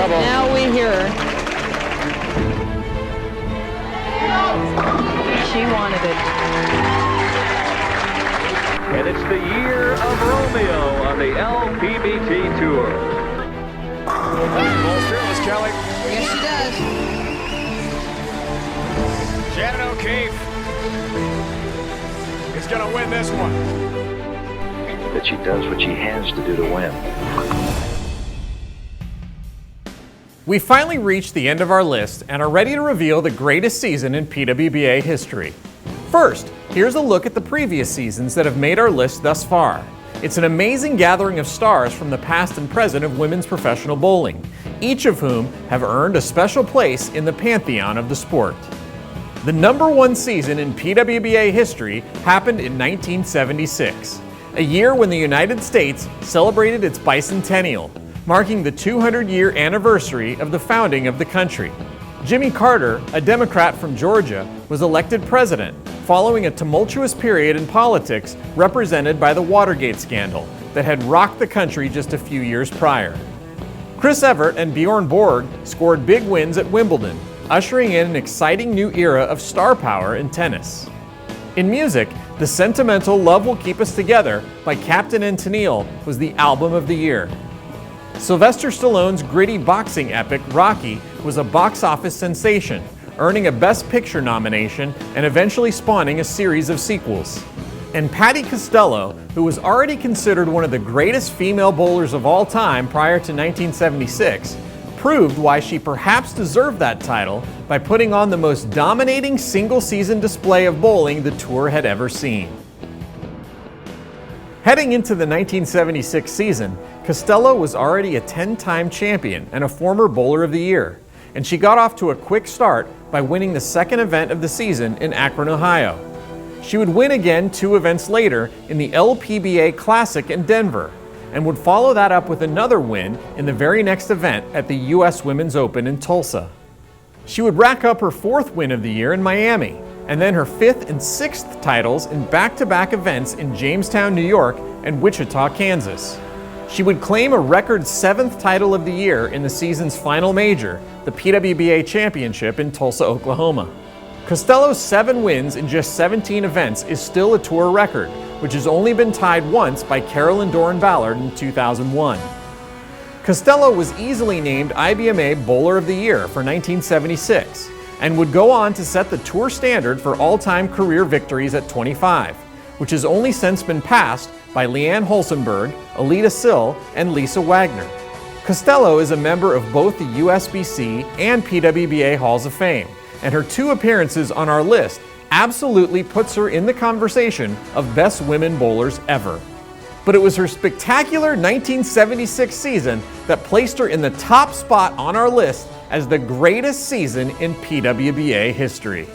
trouble. Now we hear her. She wanted it. And it's the year of Romeo on the LPBT Tour. Ball fearless, Kelly. Yes, she does. Shannon O'Keefe is going to win this one. That she does what she has to do to win. We finally reached the end of our list and are ready to reveal the greatest season in PWBA history. First, here's a look at the previous seasons that have made our list thus far. It's an amazing gathering of stars from the past and present of women's professional bowling, each of whom have earned a special place in the pantheon of the sport. The #1 season in PWBA history happened in 1976, a year when the United States celebrated its bicentennial, marking the 200-year anniversary of the founding of the country. Jimmy Carter, a Democrat from Georgia, was elected president following a tumultuous period in politics represented by the Watergate scandal that had rocked the country just a few years prior. Chris Evert and Bjorn Borg scored big wins at Wimbledon, ushering in an exciting new era of star power in tennis. In music, the sentimental Love Will Keep Us Together by Captain and Tennille was the album of the year. Sylvester Stallone's gritty boxing epic Rocky was a box office sensation, earning a Best Picture nomination and eventually spawning a series of sequels. And Patti Costello, who was already considered one of the greatest female bowlers of all time prior to 1976, proved why she perhaps deserved that title by putting on the most dominating single-season display of bowling the tour had ever seen. Heading into the 1976 season, Costello was already a 10-time champion and a former Bowler of the Year, and she got off to a quick start by winning the second event of the season in Akron, Ohio. She would win again 2 events later in the LPBA Classic in Denver, and would follow that up with another win in the very next event at the US Women's Open in Tulsa. She would rack up her 4th win of the year in Miami, and then her 5th and 6th titles in back-to-back events in Jamestown, New York and Wichita, Kansas. She would claim a record 7th title of the year in the season's final major, the PWBA Championship in Tulsa, Oklahoma. Costello's 7 wins in just 17 events is still a tour record, which has only been tied once by Carolyn Doran-Ballard in 2001. Costello was easily named IBMA Bowler of the Year for 1976, and would go on to set the tour standard for all-time career victories at 25, which has only since been passed by Leanne Holsenberg, Alita Sill, and Lisa Wagner. Costello is a member of both the USBC and PWBA Halls of Fame, and her 2 appearances on our list absolutely puts her in the conversation of best women bowlers ever. But it was her spectacular 1976 season that placed her in the top spot on our list as the greatest season in PWBA history.